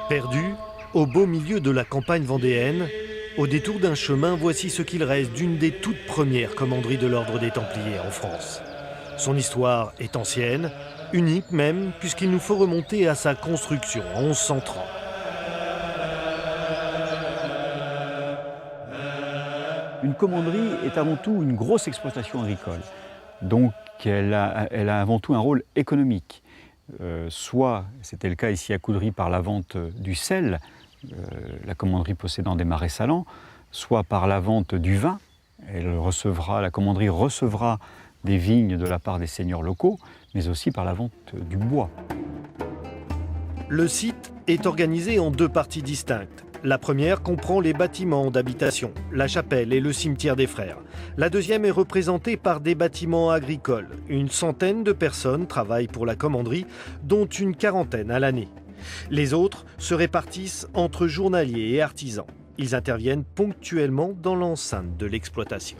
Perdu, au beau milieu de la campagne vendéenne, au détour d'un chemin, voici ce qu'il reste d'une des toutes premières commanderies de l'ordre des Templiers en France. Son histoire est ancienne, unique même, puisqu'il nous faut remonter à sa construction en 1130. Une commanderie est avant tout une grosse exploitation agricole. Donc elle a avant tout un rôle économique. Soit, c'était le cas ici à Coudry, par la vente du sel, la commanderie possédant des marais salants, soit par la vente du vin. La commanderie recevra des vignes de la part des seigneurs locaux, mais aussi par la vente du bois. Le site est organisé en deux parties distinctes. La première comprend les bâtiments d'habitation, la chapelle et le cimetière des Frères. La deuxième est représentée par des bâtiments agricoles. Une centaine de personnes travaillent pour la commanderie, dont une quarantaine à l'année. Les autres se répartissent entre journaliers et artisans. Ils interviennent ponctuellement dans l'enceinte de l'exploitation.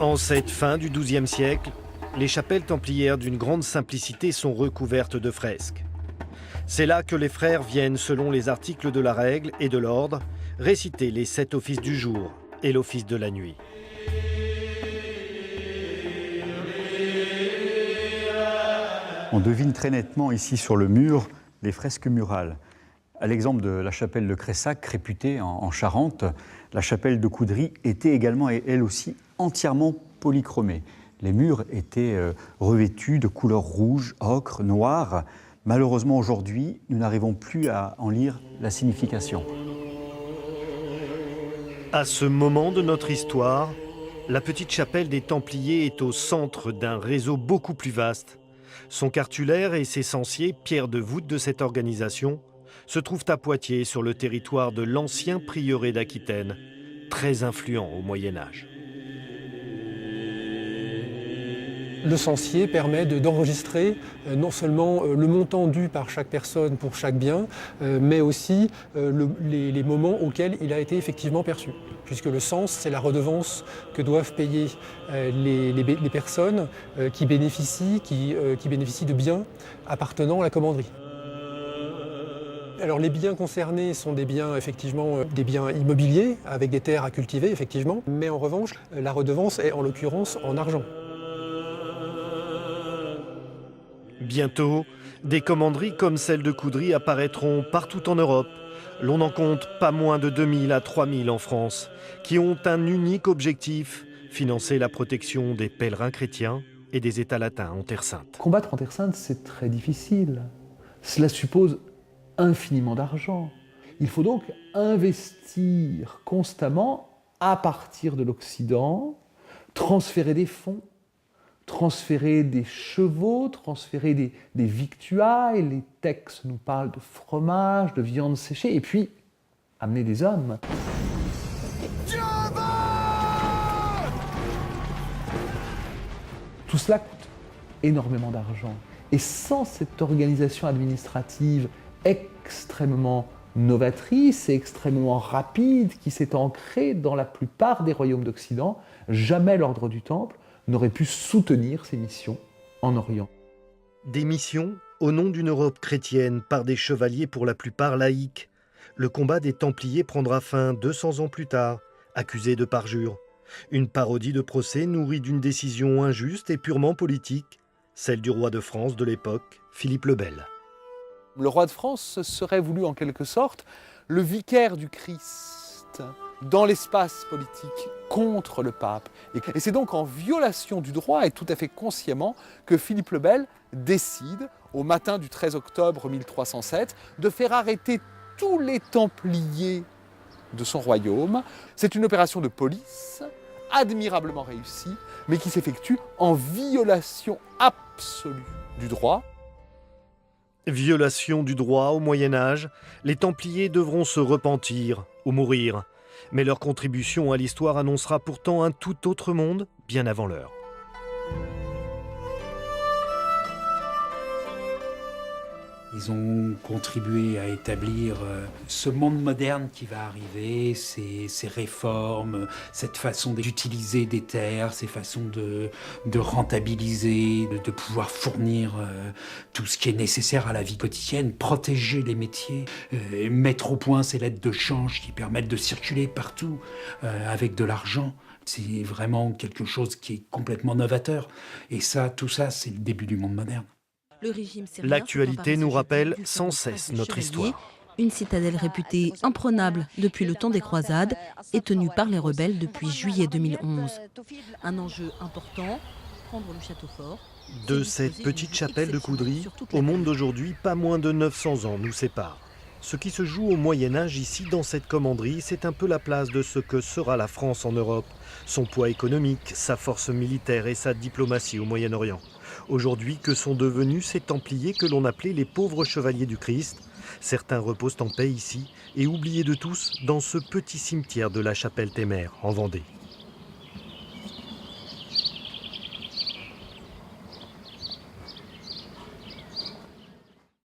En cette fin du XIIe siècle, les chapelles templières d'une grande simplicité sont recouvertes de fresques. C'est là que les frères viennent, selon les articles de la règle et de l'ordre, réciter les 7 offices du jour et l'office de la nuit. On devine très nettement ici sur le mur les fresques murales. À l'exemple de la chapelle de Cressac, réputée en Charente, la chapelle de Coudry était également, elle aussi, entièrement polychromée. Les murs étaient revêtus de couleurs rouge, ocre, noir. Malheureusement, aujourd'hui, nous n'arrivons plus à en lire la signification. À ce moment de notre histoire, la petite chapelle des Templiers est au centre d'un réseau beaucoup plus vaste. Son cartulaire et ses censiers, pierre de voûte de cette organisation, se trouvent à Poitiers, sur le territoire de l'ancien prieuré d'Aquitaine, très influent au Moyen-Âge. Le censier permet d'enregistrer non seulement le montant dû par chaque personne pour chaque bien, mais aussi les moments auxquels il a été effectivement perçu. Puisque le cens, c'est la redevance que doivent payer les personnes qui bénéficient de biens appartenant à la commanderie. Alors les biens concernés sont des biens effectivement des biens immobiliers avec des terres à cultiver effectivement, mais en revanche la redevance est en l'occurrence en argent. Bientôt, des commanderies comme celle de Coudry apparaîtront partout en Europe. L'on en compte pas moins de 2000 à 3000 en France, qui ont un unique objectif, financer la protection des pèlerins chrétiens et des États latins en Terre Sainte. Combattre en Terre Sainte, c'est très difficile. Cela suppose infiniment d'argent. Il faut donc investir constamment à partir de l'Occident, transférer des fonds, transférer des chevaux, transférer des victuailles. Les textes nous parlent de fromage, de viande séchée, et puis amener des hommes. Tout cela coûte énormément d'argent. Et sans cette organisation administrative extrêmement novatrice et extrêmement rapide qui s'est ancrée dans la plupart des royaumes d'Occident, jamais l'ordre du Temple n'aurait pu soutenir ces missions en Orient. Des missions au nom d'une Europe chrétienne par des chevaliers pour la plupart laïcs. Le combat des Templiers prendra fin 200 ans plus tard, accusés de parjure. Une parodie de procès nourrie d'une décision injuste et purement politique, celle du roi de France de l'époque, Philippe le Bel. Le roi de France serait voulu en quelque sorte le vicaire du Christ dans l'espace politique contre le pape. Et c'est donc en violation du droit et tout à fait consciemment que Philippe le Bel décide, au matin du 13 octobre 1307, de faire arrêter tous les Templiers de son royaume. C'est une opération de police admirablement réussie, mais qui s'effectue en violation absolue du droit. Violation du droit au Moyen-Âge, les Templiers devront se repentir ou mourir. Mais leur contribution à l'histoire annoncera pourtant un tout autre monde bien avant l'heure. Ils ont contribué à établir ce monde moderne qui va arriver, ces réformes, cette façon d'utiliser des terres, ces façons de rentabiliser, de pouvoir fournir tout ce qui est nécessaire à la vie quotidienne, protéger les métiers, mettre au point ces lettres de change qui permettent de circuler partout avec de l'argent. C'est vraiment quelque chose qui est complètement novateur. Et ça, tout ça, c'est le début du monde moderne. L'actualité nous rappelle sans cesse notre histoire. Une citadelle réputée imprenable depuis le temps des croisades est tenue par les rebelles depuis juillet 2011. Un enjeu important, prendre le château fort. De cette petite chapelle de Coudry, au monde d'aujourd'hui, pas moins de 900 ans nous séparent. Ce qui se joue au Moyen-Âge ici, dans cette commanderie, c'est un peu la place de ce que sera la France en Europe. Son poids économique, sa force militaire et sa diplomatie au Moyen-Orient. Aujourd'hui, que sont devenus ces Templiers que l'on appelait les pauvres chevaliers du Christ? Certains reposent en paix ici et oubliés de tous dans ce petit cimetière de la Chapelle-Témère en Vendée.